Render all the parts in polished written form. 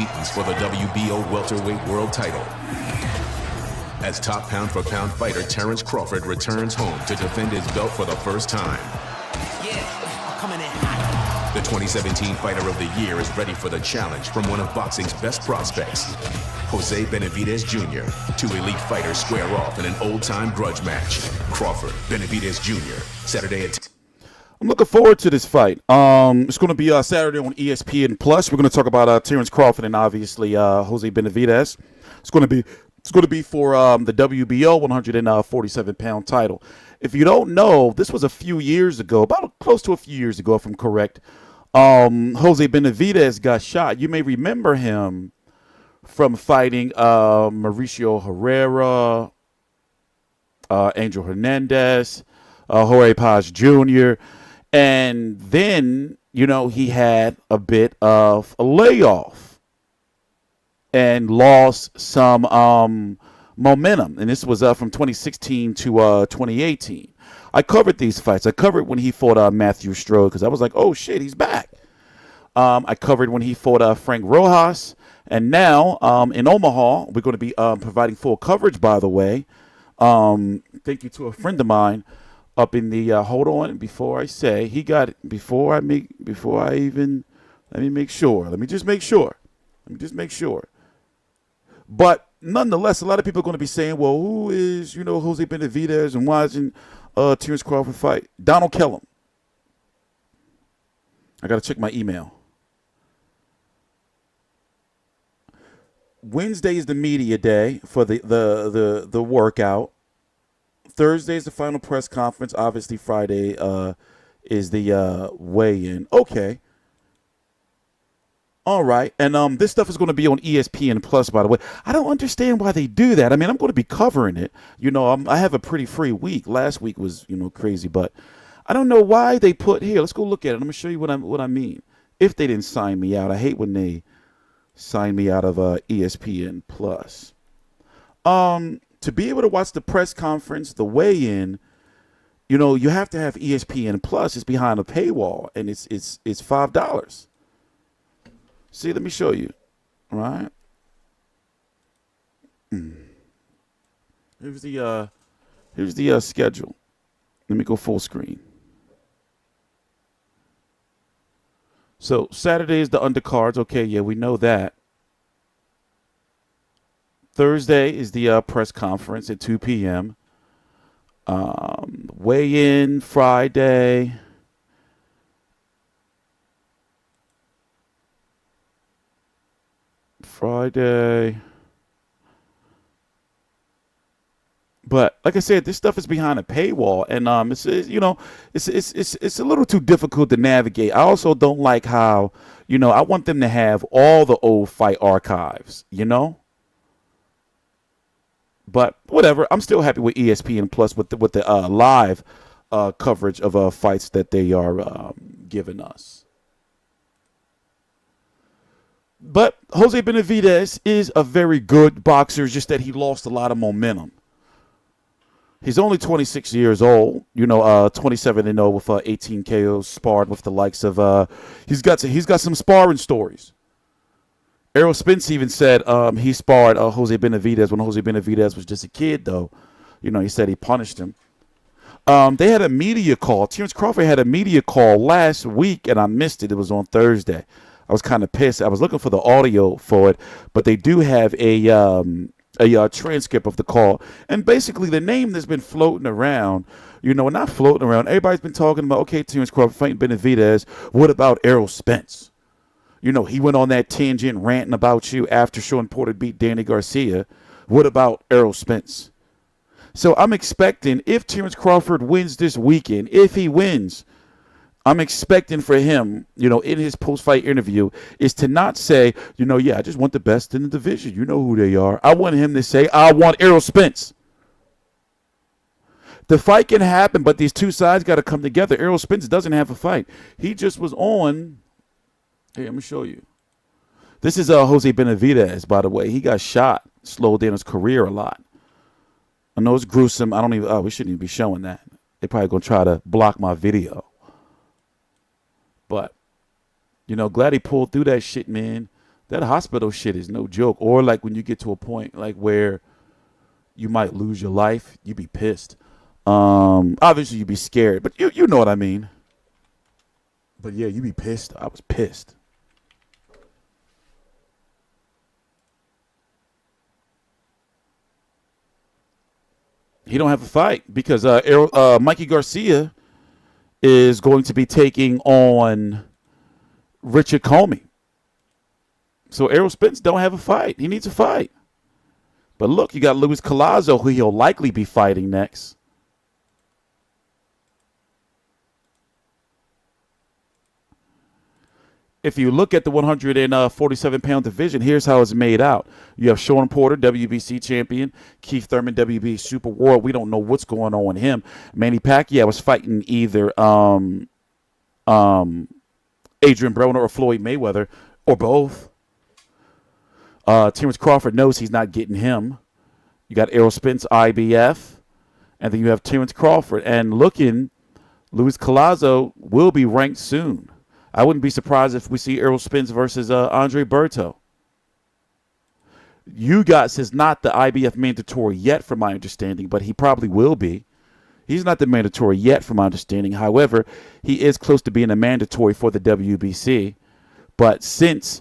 unbeaten for the WBO welterweight world title. As top pound-for-pound fighter Terence Crawford returns home to defend his belt for the first time. Yeah, I'm coming in hot. The 2017 Fighter of the Year is ready for the challenge from one of boxing's best prospects, Jose Benavidez Jr. Two elite fighters square off in an old-time grudge match. Crawford Benavidez Jr. Saturday at... I'm looking forward to this fight. It's going to be Saturday on ESPN Plus. We're going to talk about Terence Crawford and obviously Jose Benavidez. It's going to be for the WBO 147-pound title. If you don't know, this was a few years ago, about close to a few years ago, if I'm correct. Jose Benavidez got shot. You may remember him from fighting Mauricio Herrera, Angel Hernandez, Jorge Paz Jr., and then, you know, he had a bit of a layoff and lost some momentum. And this was from 2016 to 2018. I covered these fights. I covered when he fought Matthew Strode because I was like, oh, shit, he's back. I covered when he fought Frank Rojas. And now in Omaha, we're going to be providing full coverage, by the way. Thank you to a friend of mine up in the hold on before I say he got it before I even let me just make sure. But nonetheless, a lot of people are going to be saying, well, who is, you know, Jose Benavidez and why isn't Terence Crawford fight? Donald Kellum. I got to check my email. Wednesday is the media day for the workout. Thursday is the final press conference. Obviously, Friday is the weigh-in. Okay. All right. And this stuff is going to be on ESPN Plus, by the way. I don't understand why they do that. I mean, I'm going to be covering it. You know, I have a pretty free week. Last week was, you know, crazy. But I don't know why they put here. Let's go look at it. I'm going to show you what I mean. If they didn't sign me out. I hate when they sign me out of ESPN Plus. To be able to watch the press conference, the weigh-in, you know, you have to have ESPN Plus. It's behind a paywall, and it's $5. See, let me show you. All right. Here's the schedule. Let me go full screen. So Saturday is the undercards. Okay, yeah, we know that. Thursday is the press conference at 2 p.m. Weigh-in Friday. But like I said, this stuff is behind a paywall, and it's you know, it's a little too difficult to navigate. I also don't like how, you know, I want them to have all the old fight archives, you know. But whatever, I'm still happy with ESPN Plus with the live coverage of fights that they are giving us. But Jose Benavidez is a very good boxer, just that he lost a lot of momentum. He's only 26 years old, you know, 27-0 with 18 KOs, sparred with the likes of he's got some sparring stories. Errol Spence even said he sparred Jose Benavidez when Jose Benavidez was just a kid, though. You know, he said he punished him. They had a media call. Terence Crawford had a media call last week, and I missed it. It was on Thursday. I was kind of pissed. I was looking for the audio for it, but they do have a transcript of the call. And basically, the name that's been floating around, you know, not floating around. Everybody's been talking about, okay, Terence Crawford fighting Benavidez. What about Errol Spence? You know, he went on that tangent ranting about you after Sean Porter beat Danny Garcia. What about Errol Spence? So I'm expecting, if Terence Crawford wins this weekend, if he wins, I'm expecting for him, you know, in his post-fight interview, is to not say, you know, yeah, I just want the best in the division. You know who they are. I want him to say, I want Errol Spence. The fight can happen, but these two sides got to come together. Errol Spence doesn't have a fight. He just was on. Hey, let me show you. This is Jose Benavidez, by the way. He got shot, slowed down his career a lot. I know it's gruesome. I don't even. We shouldn't even be showing that. They're probably gonna try to block my video. But, you know, glad he pulled through that shit, man. that hospital shit is no joke. Or like when you get to a point like where you might lose your life, you be pissed. Obviously you be scared, but you know what I mean. But yeah, you be pissed. I was pissed. He don't have a fight because Mikey Garcia is going to be taking on Richard Comey. So Errol Spence don't have a fight. He needs a fight. But look, you got Luis Collazo, who he'll likely be fighting next. If you look at the 147-pound division, here's how it's made out. You have Sean Porter, WBC champion. Keith Thurman, WBC Super World. We don't know what's going on with him. Manny Pacquiao was fighting either Adrian Broner or Floyd Mayweather, or both. Terence Crawford knows he's not getting him. You got Errol Spence, IBF. And then you have Terence Crawford. And looking, Luis Collazo will be ranked soon. I wouldn't be surprised if we see Errol Spence versus Andre Berto. Ugas is not the IBF mandatory yet, from my understanding, but he probably will be. He's not the mandatory yet, from my understanding. However, he is close to being a mandatory for the WBC. But since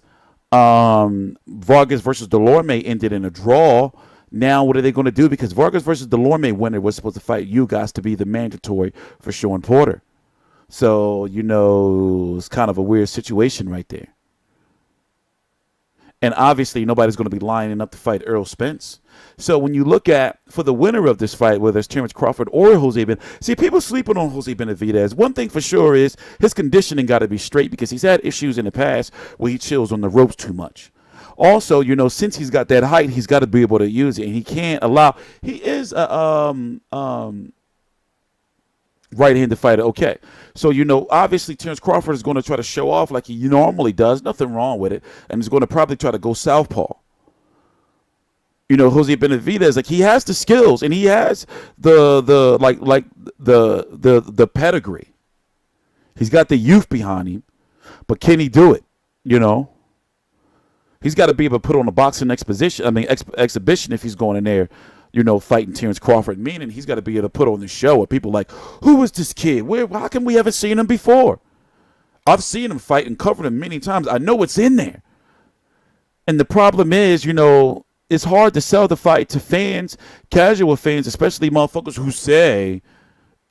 Vargas versus Delorme ended in a draw, now what are they going to do? Because Vargas versus Delorme winner was supposed to fight Ugas to be the mandatory for Sean Porter. So, you know, it's kind of a weird situation right there. And obviously, nobody's going to be lining up to fight Errol Spence. So when you look at, for the winner of this fight, whether it's Terence Crawford or Jose Benavidez, see, people sleeping on Jose Benavidez. One thing for sure is his conditioning got to be straight because he's had issues in the past where he chills on the ropes too much. Also, you know, since he's got that height, he's got to be able to use it. And he can't allow, he is a, right-handed fighter. Okay. So, you know, obviously Terence Crawford is going to try to show off like he normally does. Nothing wrong with it. And he's going to probably try to go southpaw. You know, Jose Benavidez, like, he has the skills and he has the pedigree. He's got the youth behind him, but can he do it? You know, he's got to be able to put on a boxing exhibition if he's going in there, you know, fighting Terence Crawford, meaning he's got to be able to put on the show where people like, who is this kid? How come we haven't seen him before? I've seen him fight and covered him many times. I know what's in there. And the problem is, you know, it's hard to sell the fight to fans, casual fans, especially motherfuckers who say,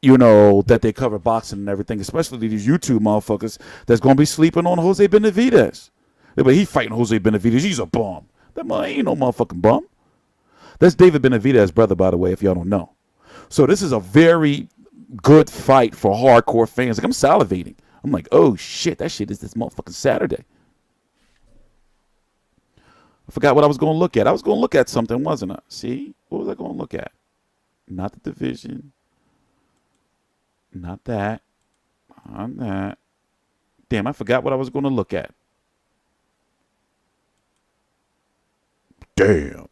you know, that they cover boxing and everything, especially these YouTube motherfuckers that's going to be sleeping on Jose Benavidez. But he fighting Jose Benavidez. He's a bum. That ain't no motherfucking bum. That's David Benavidez's brother, by the way, if y'all don't know. So this is a very good fight for hardcore fans. Like, I'm salivating. I'm like, oh, shit, that shit is this motherfucking Saturday. I forgot what I was going to look at. I was going to look at something, wasn't I? See? What was I going to look at? Not the division. Not that. Not that. Damn, I forgot what I was going to look at. Damn.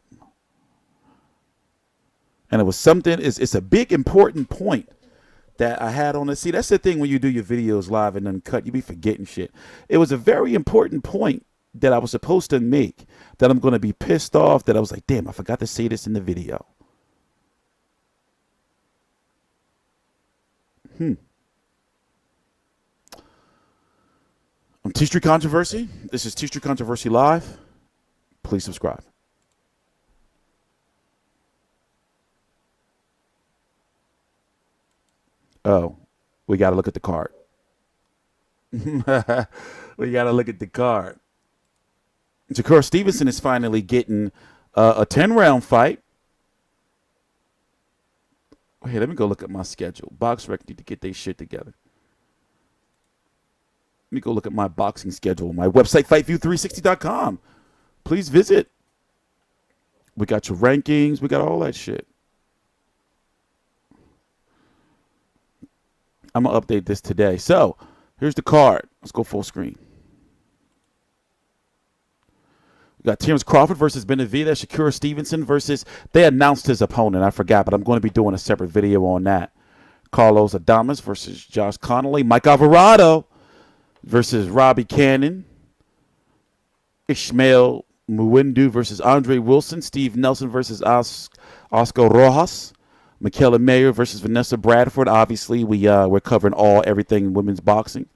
And it was something, it's a big important point that I had on it. See, that's the thing when you do your videos live and uncut, you be forgetting shit. It was a very important point that I was supposed to make that I'm going to be pissed off that I was like, damn, I forgot to say this in the video. I'm TstreeT Controversy. This is TstreeT Controversy Live. Please subscribe. Oh, we got to look at the card. We got to look at the card. Shakur Stevenson is finally getting a 10-round fight. Hey, let me go look at my schedule. BoxRec need to get their shit together. Let me go look at my boxing schedule. My website, FightView360.com. Please visit. We got your rankings. We got all that shit. I'm going to update this today. So, here's the card. Let's go full screen. We got Terence Crawford versus Benavidez. Shakur Stevenson versus, they announced his opponent. I forgot, but I'm going to be doing a separate video on that. Carlos Adames versus Josh Connolly. Mike Alvarado versus Robbie Cannon. Ishmael Muwindu versus Andre Wilson. Steve Nelson versus Oscar Rojas. Michaela Mayer versus Vanessa Bradford. Obviously, we're covering everything in women's boxing.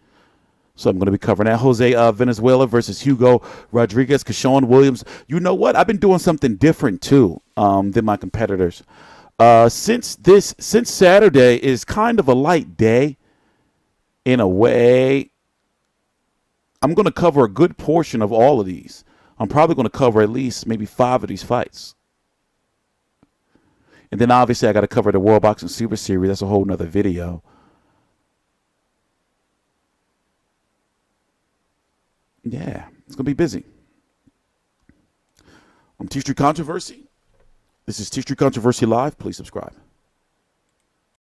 So I'm going to be covering that. Jose Venezuela versus Hugo Rodriguez. Keshawn Williams. You know what? I've been doing something different, too, than my competitors. Since Saturday is kind of a light day, in a way, I'm going to cover a good portion of all of these. I'm probably going to cover at least maybe 5 of these fights. And then obviously I got to cover the World Boxing Super Series. That's a whole nother video. Yeah, it's going to be busy. I'm TstreeT Controversy. This is TstreeT Controversy Live. Please subscribe.